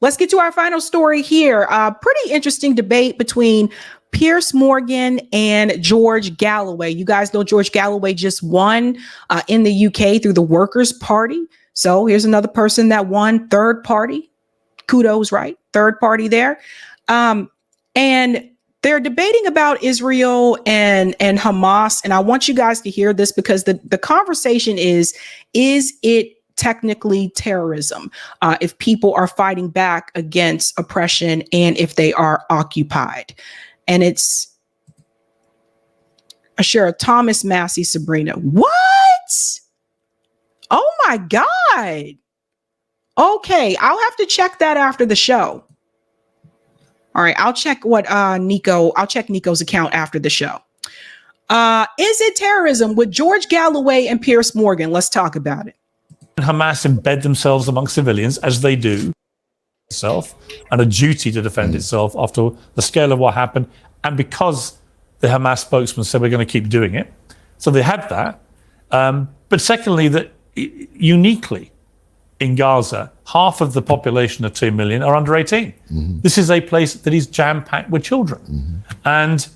let's get to our final story here. Pretty interesting debate between Piers Morgan and George Galloway. You guys know George Galloway just won in the UK through the Workers' Party. So here's another person that won, third party. Kudos, right? Third party there. And they're debating about Israel and Hamas. And I want you guys to hear this because the conversation is it technically terrorism if people are fighting back against oppression and if they are occupied? And it's sure Thomas Massey, Sabrina. What? Oh my God. Okay, I'll have to check that after the show. All right, I'll check I'll check Nico's account after the show. Is it terrorism with George Galloway and Piers Morgan? Let's talk about it. Hamas embed themselves among civilians as they do itself and a duty to defend itself after the scale of what happened. And because the Hamas spokesman said we're going to keep doing it. So they had that. But secondly, that uniquely in Gaza, half of the population of 2 million are under 18. Mm-hmm. This is a place that is jam-packed with children. Mm-hmm. And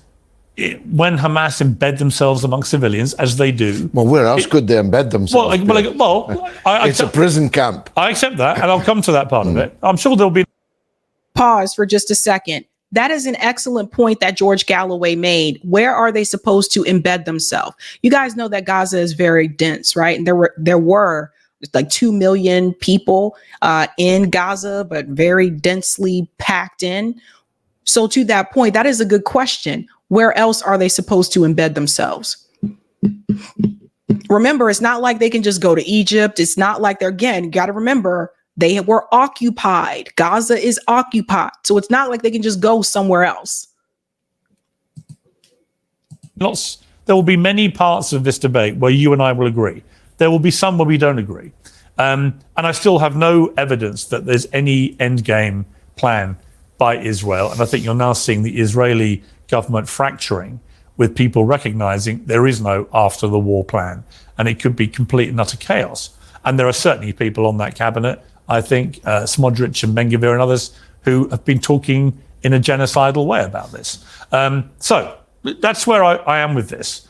when Hamas embed themselves among civilians, as they do... Well, where else could they embed themselves? It's a prison camp. I accept that, and I'll come to that part of it. I'm sure there'll be... Pause for just a second. That is an excellent point that George Galloway made. Where are they supposed to embed themselves? You guys know that Gaza is very dense, right? And there were like 2 million people in Gaza, but very densely packed in. So to that point, that is a good question. Where else are they supposed to embed themselves? Remember, it's not like they can just go to Egypt. It's not like you got to remember, they were occupied. Gaza is occupied. So it's not like they can just go somewhere else. There will be many parts of this debate where you and I will agree. There will be some where we don't agree. And I still have no evidence that there's any end game plan by Israel. And I think you're now seeing the Israeli government fracturing with people recognizing there is no after the war plan. And it could be complete and utter chaos. And there are certainly people on that cabinet, I think, Smotrich and Ben-Gvir and others, who have been talking in a genocidal way about this. So that's where I am with this.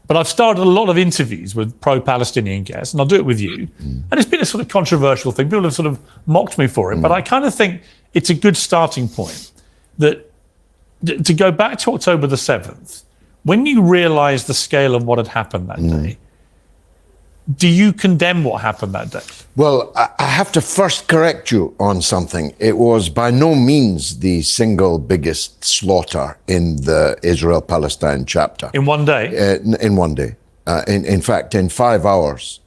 But I've started a lot of interviews with pro-Palestinian guests, and I'll do it with you. And it's been a sort of controversial thing. People have sort of mocked me for it, but I kind of think it's a good starting point that to go back to October the 7th, when you realise the scale of what had happened that day, do you condemn what happened that day? Well, I have to first correct you on something. It was by no means the single biggest slaughter in the Israel-Palestine chapter. In one day? In one day. In fact, in 5 hours,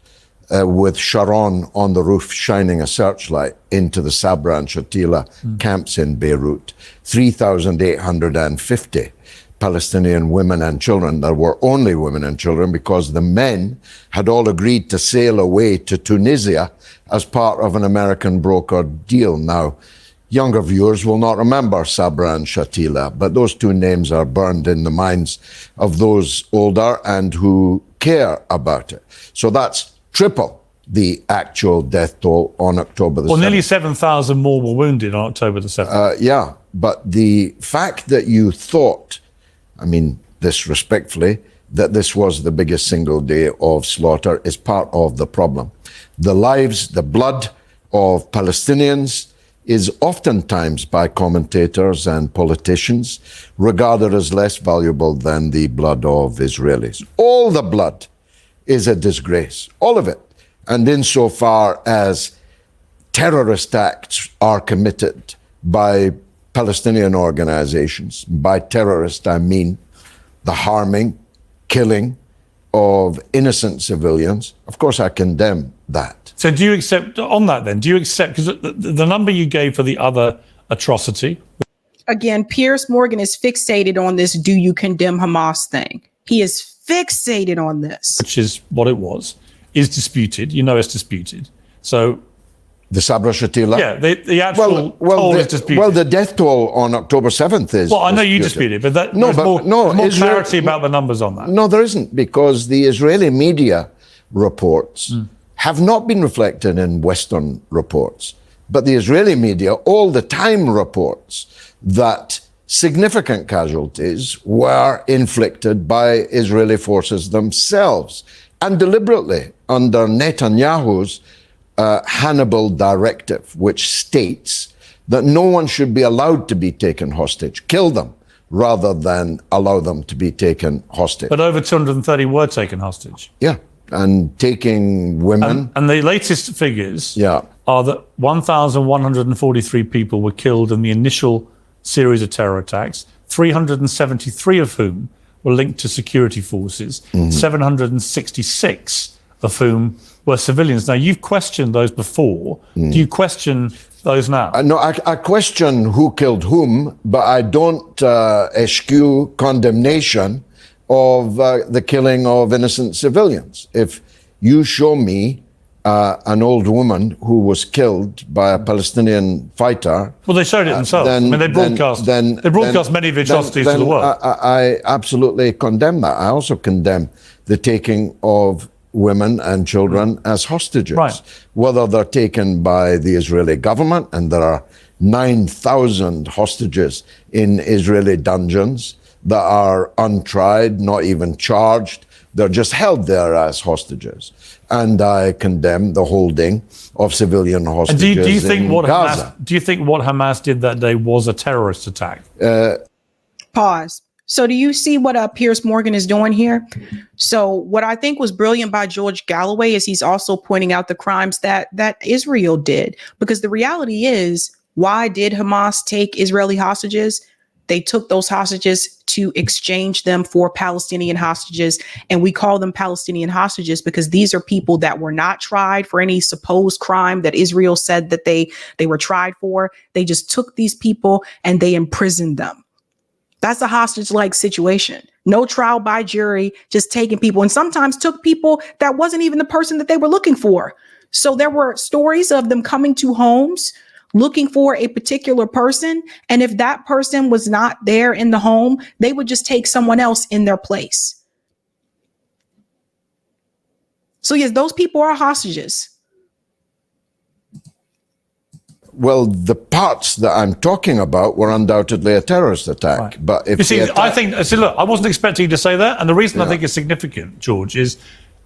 with Sharon on the roof shining a searchlight into the Sabra and Shatila camps in Beirut, 3,850 Palestinian women and children. There were only women and children because the men had all agreed to sail away to Tunisia as part of an American brokered deal. Now, younger viewers will not remember Sabra and Shatila, but those two names are burned in the minds of those older and who care about it. So that's triple the actual death toll on October the 7th. Well, nearly 7,000 more were wounded on October the 7th. Yeah, but the fact that you thought, I mean this respectfully, that this was the biggest single day of slaughter is part of the problem. The lives, the blood of Palestinians is oftentimes by commentators and politicians regarded as less valuable than the blood of Israelis. All the blood is a disgrace, all of it. And insofar as terrorist acts are committed by Palestinian organizations, by terrorists I mean the harming, killing of innocent civilians, of course I condemn that. So do you accept, on that then, do you accept, because the number you gave for the other atrocity? Again, Piers Morgan is fixated on this do you condemn Hamas thing. He is fixated on this. Which is what it was, is disputed. You know it's disputed. So... The Sabra Shatila? Yeah, the actual toll is disputed. Well, the death toll on October 7th is Well, I know you dispute it, but there's more clarity about the numbers on that. No, there isn't, because the Israeli media reports have not been reflected in Western reports. But the Israeli media all the time reports that significant casualties were inflicted by Israeli forces themselves, and deliberately under Netanyahu's Hannibal directive, which states that no one should be allowed to be taken hostage, kill them, rather than allow them to be taken hostage. But over 230 were taken hostage. Yeah, and taking women. And the latest figures Yeah. are that 1,143 people were killed in the initial series of terror attacks, 373 of whom were linked to security forces, 766 of whom were civilians. Now, you've questioned those before. Do you question those now? No, I question who killed whom, but I don't eschew condemnation of the killing of innocent civilians. If you show me an old woman who was killed by a Palestinian fighter. Well, they showed it themselves. I mean, they broadcast many of the atrocities to the world. I absolutely condemn that. I also condemn the taking of women and children as hostages, Right. whether they're taken by the Israeli government, and there are 9,000 hostages in Israeli dungeons that are untried, not even charged. They're just held there as hostages. And I condemn the holding of civilian hostages And do you think in what Gaza. do you think what Hamas did that day was a terrorist attack? Pause. So do you see what Piers Morgan is doing here? So what I think was brilliant by George Galloway is he's also pointing out the crimes that Israel did. Because the reality is, why did Hamas take Israeli hostages? They took those hostages to exchange them for Palestinian hostages. And we call them Palestinian hostages because these are people that were not tried for any supposed crime that Israel said that they were tried for. They just took these people and they imprisoned them. That's a hostage-like situation. No trial by jury, just taking people, and sometimes took people that wasn't even the person that they were looking for. So there were stories of them coming to homes looking for a particular person. And if that person was not there in the home, they would just take someone else in their place. So yes, those people are hostages. Well, the parts that I'm talking about were undoubtedly a terrorist attack. Right. But if You see, the attack, look, I wasn't expecting you to say that. And the reason I think it's significant, George, is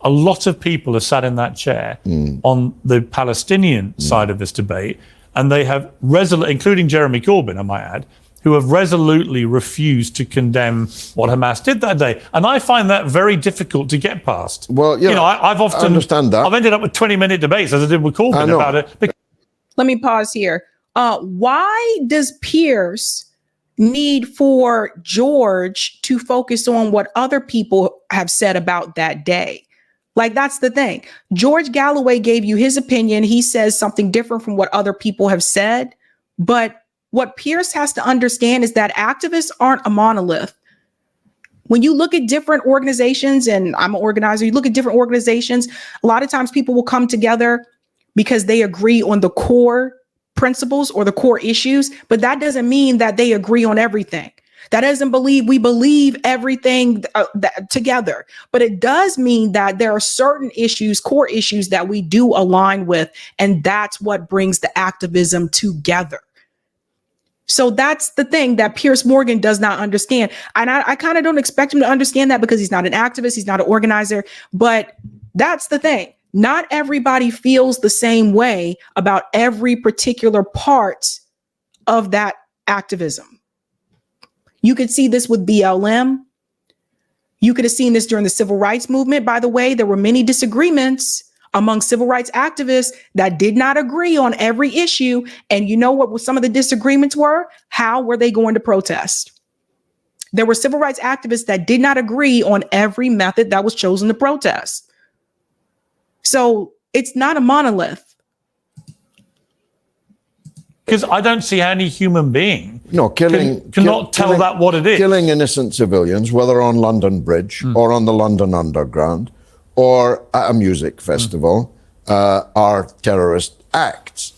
a lot of people have sat in that chair on the Palestinian side of this debate, and they have including Jeremy Corbyn, I might add, who have resolutely refused to condemn what Hamas did that day. And I find that very difficult to get past. Well, I've often I understand that. I've ended up with 20-minute debates, as I did with Corbyn about it. Let me pause here. Why does Piers need for George to focus on what other people have said about that day? Like, that's the thing. George Galloway gave you his opinion. He says something different from what other people have said. But what Piers has to understand is that activists aren't a monolith. When you look at different organizations, and I'm an organizer, you look at different organizations, a lot of times people will come together because they agree on the core principles or the core issues, but that doesn't mean that they agree on everything. That doesn't mean we believe everything together, but it does mean that there are certain issues, core issues that we do align with, and that's what brings the activism together. So that's the thing that Piers Morgan does not understand. And I kind of don't expect him to understand that because he's not an activist, he's not an organizer, but that's the thing. Not everybody feels the same way about every particular part of that activism. You could see this with BLM. You could have seen this during the civil rights movement. By the way, there were many disagreements among civil rights activists that did not agree on every issue. And you know what some of the disagreements were? How were they going to protest? There were civil rights activists that did not agree on every method that was chosen to protest. So it's not a monolith. Because I don't see any human being cannot tell that what it is. Killing innocent civilians, whether on London Bridge or on the London Underground or at a music festival, are terrorist acts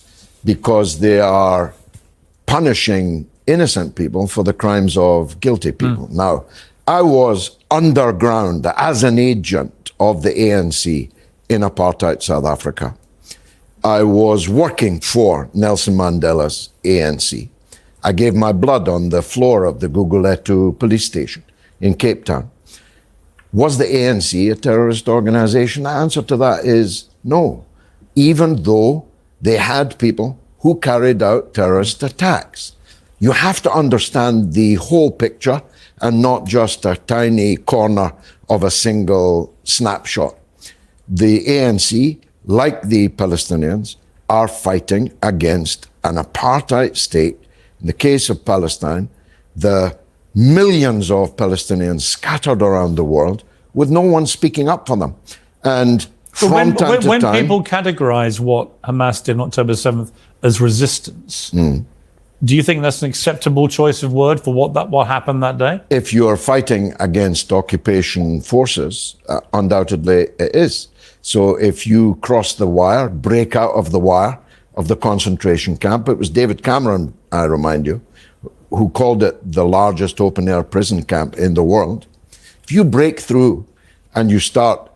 because they are punishing innocent people for the crimes of guilty people. Now, I was underground as an agent of the ANC in apartheid South Africa. I was working for Nelson Mandela's ANC. I gave my blood on the floor of the Guguletu police station in Cape Town. Was the ANC a terrorist organization? The answer to that is no, even though they had people who carried out terrorist attacks. You have to understand the whole picture and not just a tiny corner of a single snapshot. The ANC, like the Palestinians, are fighting against an apartheid state. In the case of Palestine, the millions of Palestinians scattered around the world with no one speaking up for them. And from time to time, when people categorize what Hamas did on October 7th as resistance, do you think that's an acceptable choice of word for what happened that day? If you're fighting against occupation forces, undoubtedly it is. So if you cross the wire, break out of the wire of the concentration camp, it was David Cameron, I remind you, who called it the largest open-air prison camp in the world. If you break through and you start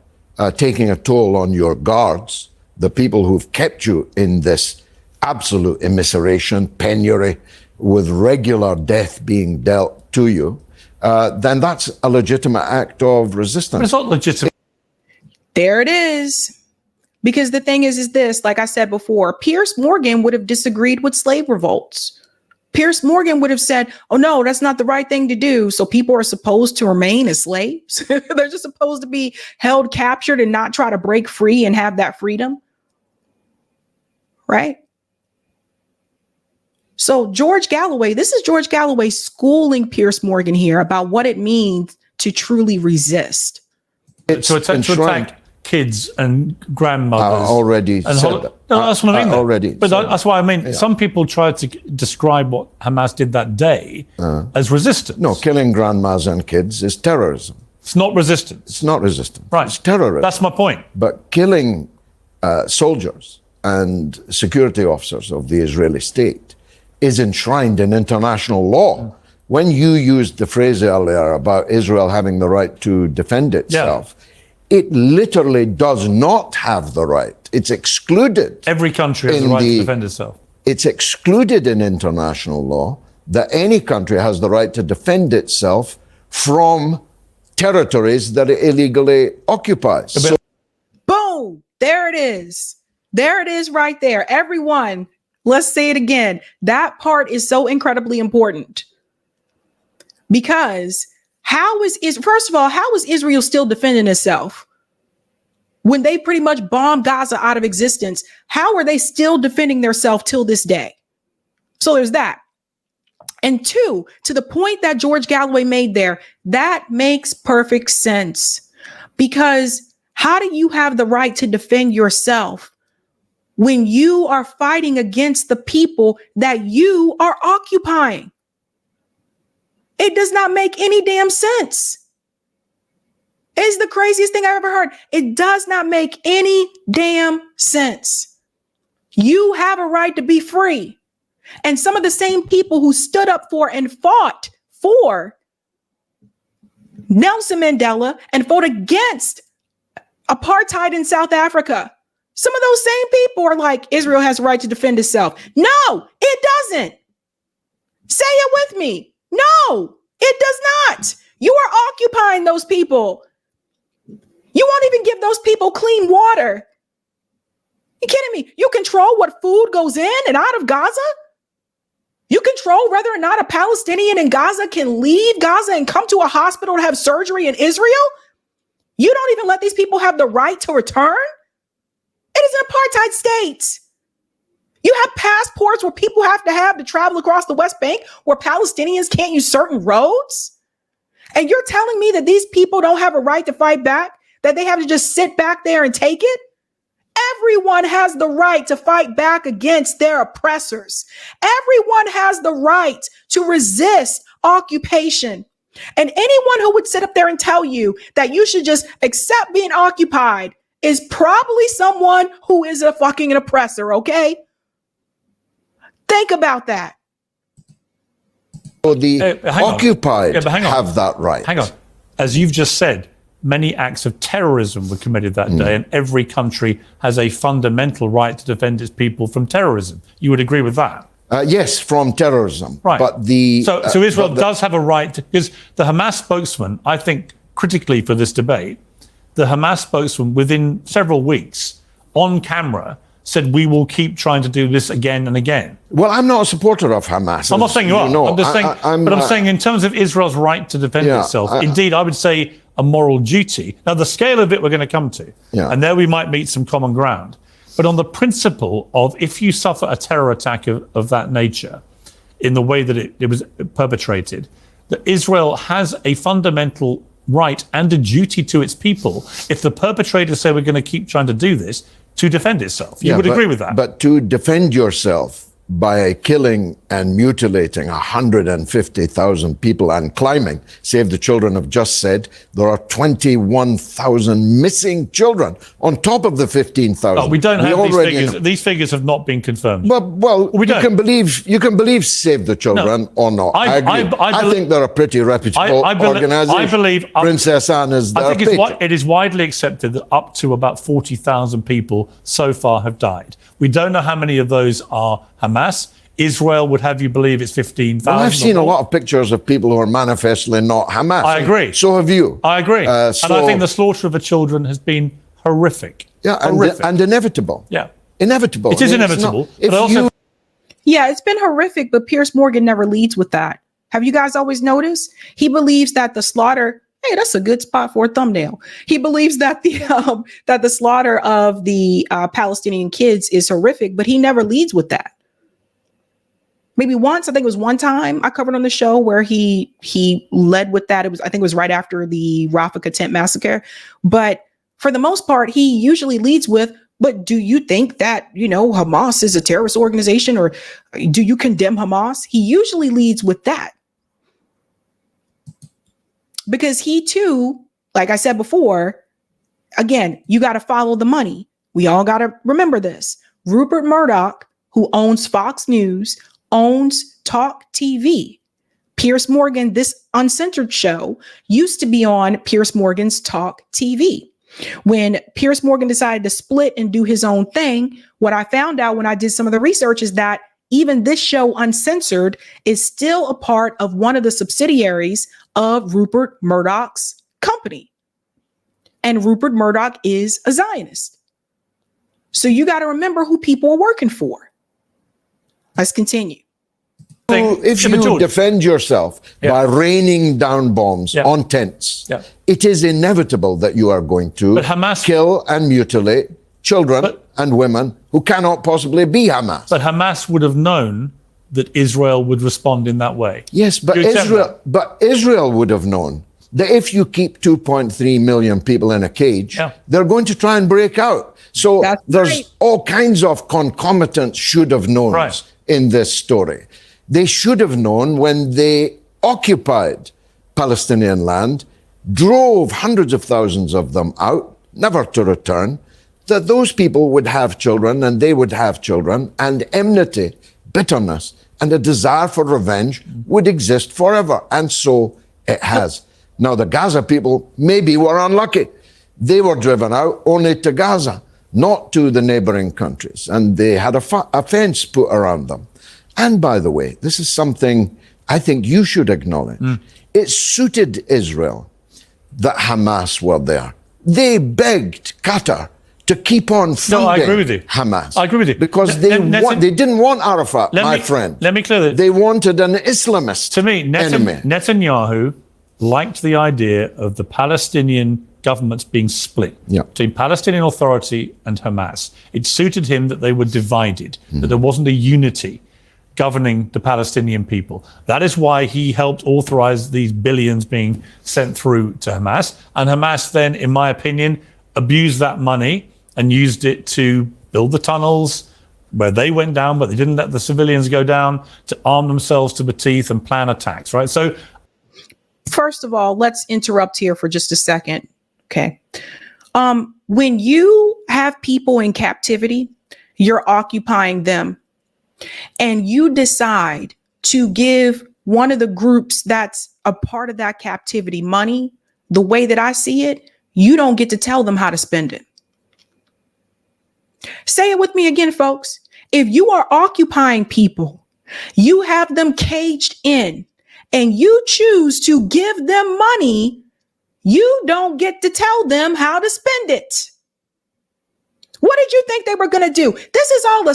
taking a toll on your guards, the people who've kept you in this absolute immiseration, penury, with regular death being dealt to you, then that's a legitimate act of resistance. But it's not legitimate. There it is. Because the thing is this, like I said before, Piers Morgan would have disagreed with slave revolts. Piers Morgan would have said, oh, no, that's not the right thing to do. So people are supposed to remain as slaves. They're just supposed to be held captured and not try to break free and have that freedom. Right? So George Galloway, this is George Galloway schooling Piers Morgan here about what it means to truly resist. To attack kids and grandmothers. I already said that. No, that's what I mean. Already. But that's why I mean, yeah. Some people try to describe what Hamas did that day as resistance. No, killing grandmas and kids is terrorism. It's not resistance. It's not resistance. Right. It's terrorism. That's my point. But killing soldiers and security officers of the Israeli state is enshrined in international law. When you used the phrase earlier about Israel having the right to defend itself, it literally does not have the right. It's excluded. Every country has the right to defend itself. It's excluded in international law that any country has the right to defend itself from territories that it illegally occupies. So, boom, there it is. There it is right there. Everyone, let's say it again. That part is so incredibly important. Because first of all, how is Israel still defending itself? When they pretty much bombed Gaza out of existence, how are they still defending themselves till this day? So there's that. And two, to the point that George Galloway made there, that makes perfect sense. Because how do you have the right to defend yourself when you are fighting against the people that you are occupying? It does not make any damn sense. It's the craziest thing I've ever heard. It does not make any damn sense. You have a right to be free. And some of the same people who stood up for and fought for Nelson Mandela and fought against apartheid in South Africa, some of those same people are like, Israel has a right to defend itself. No, it doesn't. Say it with me. No, it does not. You are occupying those people. You won't even give those people clean water. You kidding me? You control what food goes in and out of Gaza? You control whether or not a Palestinian in Gaza can leave Gaza and come to a hospital to have surgery in Israel? You don't even let these people have the right to return? It is an apartheid state. You have passports where people have to travel across the West Bank where Palestinians can't use certain roads? And you're telling me that these people don't have a right to fight back? That they have to just sit back there and take it? Everyone has the right to fight back against their oppressors. Everyone has the right to resist occupation. And anyone who would sit up there and tell you that you should just accept being occupied is probably someone who is a fucking oppressor, okay? Think about that. So the occupied have that right. Hang on. As you've just said, many acts of terrorism were committed that day, and every country has a fundamental right to defend its people from terrorism. You would agree with that? Yes, from terrorism. Right. But so Israel does have a right, because the Hamas spokesman, I think critically for this debate, the Hamas spokesman within several weeks on camera said, we will keep trying to do this again and again. Well, I'm not a supporter of Hamas. I'm not saying you are. know. I'm just saying, I'm saying in terms of Israel's right to defend itself, indeed, I would say a moral duty. Now, the scale of it we're going to come to, and there we might meet some common ground. But on the principle of, if you suffer a terror attack of that nature, in the way that it was perpetrated, that Israel has a fundamental right and a duty to its people, if the perpetrators say we're going to keep trying to do this, to defend itself. You would agree with that? But to defend yourself by killing and mutilating 150,000 people and climbing, Save the Children have just said there are 21,000 missing children on top of the 15,000. Oh, we don't have these figures. These figures have not been confirmed. Well, you can believe Save the Children or not. I agree. I think they're a pretty reputable organization. I believe Princess Anne is their patron. It is widely accepted that up to about 40,000 people so far have died. We don't know how many of those are Hamas. Israel would have you believe it's 15,000. Well, I've seen a lot of pictures of people who are manifestly not Hamas. I agree. So have you. I agree. And I think the slaughter of the children has been horrific. Yeah, and inevitable. Yeah. Inevitable. It is inevitable. Yeah, it's been horrific, but Piers Morgan never leads with that. Have you guys always noticed? He believes that the slaughter, hey, that's a good spot for a thumbnail. He believes that the slaughter of the Palestinian kids is horrific, but he never leads with that. Maybe once, I think it was one time I covered on the show where he led with that. I think it was right after the Rafah tent massacre. But for the most part, he usually leads with, but do you think that, Hamas is a terrorist organization, or do you condemn Hamas? He usually leads with that. Because he too, like I said before, again, you got to follow the money. We all got to remember this. Rupert Murdoch, who owns Fox News, owns Talk TV. Piers Morgan, this uncensored show, used to be on Piers Morgan's Talk TV. When Piers Morgan decided to split and do his own thing, what I found out when I did some of the research is that even this show, Uncensored, is still a part of one of the subsidiaries of Rupert Murdoch's company. And Rupert Murdoch is a Zionist. So you got to remember who people are working for. Let's continue. If you defend yourself by raining down bombs on tents, it is inevitable that you are going to kill and mutilate children and women who cannot possibly be Hamas. But Hamas would have known that Israel would respond in that way. Yes, but Israel would have known that if you keep 2.3 million people in a cage, they're going to try and break out. So there's all kinds of concomitant should have knowns in this story. They should have known when they occupied Palestinian land, drove hundreds of thousands of them out, never to return, that those people would have children and they would have children, and enmity, bitterness, and a desire for revenge would exist forever. And so it has. Now, the Gaza people maybe were unlucky. They were driven out only to Gaza, not to the neighboring countries. And they had a fence put around them. And by the way, this is something I think you should acknowledge. It suited Israel that Hamas were there. They begged Qatar to keep on funding Hamas. I agree with you. Because they didn't want Arafat, my friend. Let me clear this. They wanted an Islamist enemy. Netanyahu liked the idea of the Palestinian governments being split between Palestinian Authority and Hamas. It suited him that they were divided, that there wasn't a unity governing the Palestinian people. That is why he helped authorize these billions being sent through to Hamas. And Hamas then, in my opinion, abused that money and used it to build the tunnels where they went down, but they didn't let the civilians go down, to arm themselves to the teeth and plan attacks, right? So, first of all, let's interrupt here for just a second. Okay. When you have people in captivity, you're occupying them, and you decide to give one of the groups that's a part of that captivity money, the way that I see it, you don't get to tell them how to spend it. Say it with me again, folks. If you are occupying people, you have them caged in, and you choose to give them money, you don't get to tell them how to spend it. What did you think they were going to do? This is all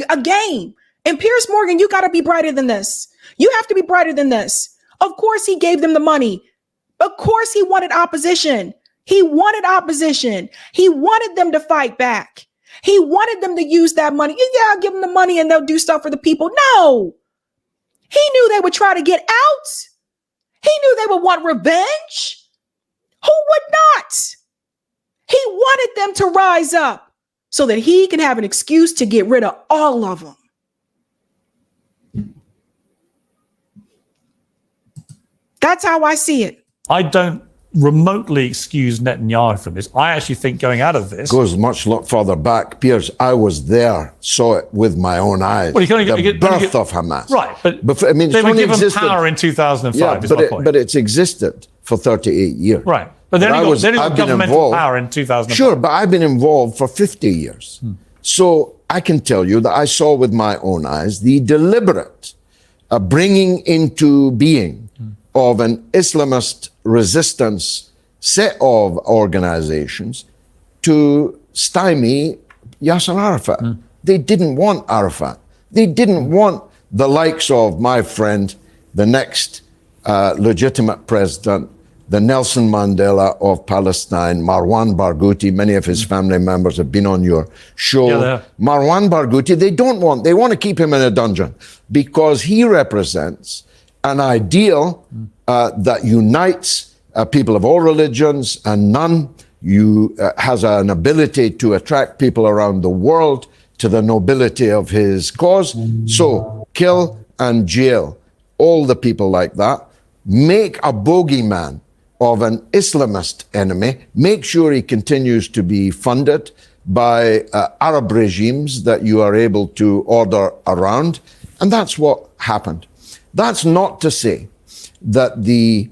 a game. And Piers Morgan, you got to be brighter than this. You have to be brighter than this. Of course, he gave them the money. Of course, he wanted opposition. He wanted opposition. He wanted them to fight back. He wanted them to use that money. Yeah, I'll give them the money and they'll do stuff for the people. No. He knew they would try to get out. He knew they would want revenge. Who would not? He wanted them to rise up so that he can have an excuse to get rid of all of them. That's how I see it. I don't remotely excuse Netanyahu from this. I actually think going out of this goes much further back. Piers, I was there, saw it with my own eyes. Well, you can only the birth of Hamas. Right, but I mean, they were given power in 2005. Yeah, is my point. But it's existed for 38 years. Right, but they only got governmental power in 2005. Sure, but I've been involved for 50 years. So I can tell you that I saw with my own eyes the deliberate bringing into being of an Islamist resistance set of organizations to stymie Yasser Arafat. They didn't want Arafat. They didn't want the likes of my friend, the next legitimate president, the Nelson Mandela of Palestine, Marwan Barghouti. Many of his family members have been on your show. Yeah, Marwan Barghouti, they want to keep him in a dungeon because he represents an ideal that unites people of all religions and none. Has an ability to attract people around the world to the nobility of his cause. So kill and jail all the people like that. Make a bogeyman of an Islamist enemy. Make sure he continues to be funded by Arab regimes that you are able to order around. And that's what happened. That's not to say that the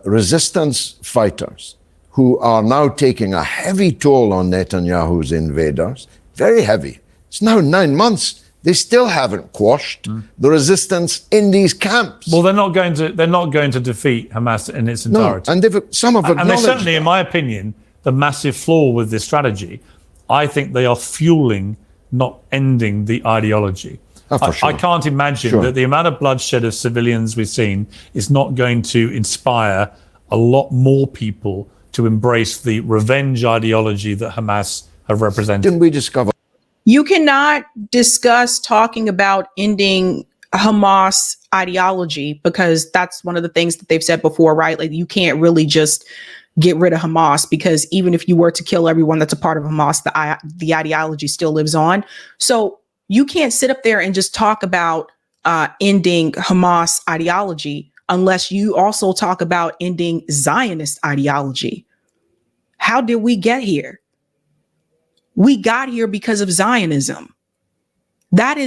resistance fighters who are now taking a heavy toll on Netanyahu's invaders, very heavy. It's now 9 months. They still haven't quashed the resistance in these camps. Well, they're not going to defeat Hamas in its entirety. No, and some have acknowledged and they certainly, in my opinion, the massive flaw with this strategy, I think they are fueling, not ending the ideology. For sure. I can't imagine that the amount of bloodshed of civilians we've seen is not going to inspire a lot more people to embrace the revenge ideology that Hamas have represented. Didn't we discover? You cannot discuss talking about ending Hamas ideology because that's one of the things that they've said before, right? Like you can't really just get rid of Hamas because even if you were to kill everyone that's a part of Hamas, the ideology still lives on. So you can't sit up there and just talk about ending Hamas ideology unless you also talk about ending Zionist ideology. How did we get here? We got here because of Zionism. That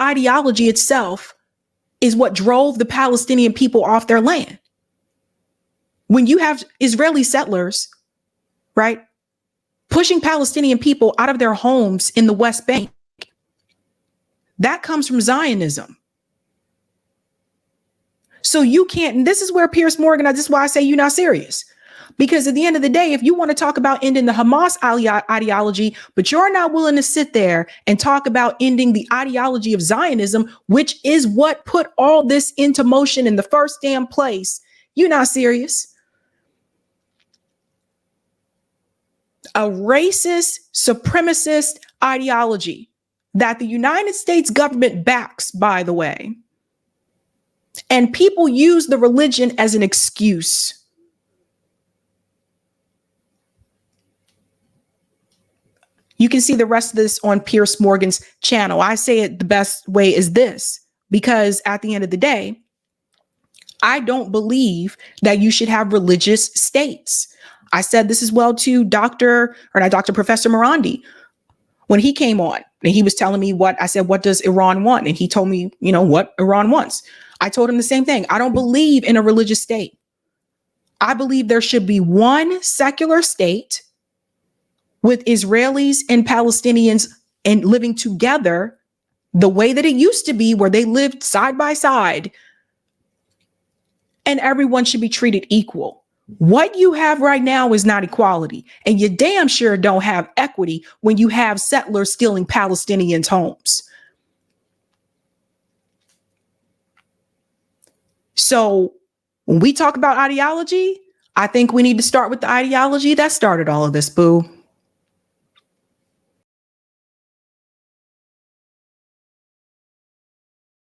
ideology itself is what drove the Palestinian people off their land. When you have Israeli settlers, right, pushing Palestinian people out of their homes in the West Bank, that comes from Zionism. So you can't, and this is where Piers Morgan, this is why I say you're not serious. Because at the end of the day, if you want to talk about ending the Hamas ideology, but you're not willing to sit there and talk about ending the ideology of Zionism, which is what put all this into motion in the first damn place, you're not serious. A racist, supremacist ideology that the United States government backs, by the way. And people use the religion as an excuse. You can see the rest of this on Piers Morgan's channel. I say it the best way is this, because at the end of the day, I don't believe that you should have religious states. I said this as well to Professor Morandi when he came on and he was telling me what does Iran want? And he told me, what Iran wants. I told him the same thing. I don't believe in a religious state. I believe there should be one secular state with Israelis and Palestinians and living together the way that it used to be, where they lived side by side, and everyone should be treated equal. What you have right now is not equality, and you damn sure don't have equity when you have settlers stealing Palestinians' homes. So when we talk about ideology, I think we need to start with the ideology that started all of this, boo.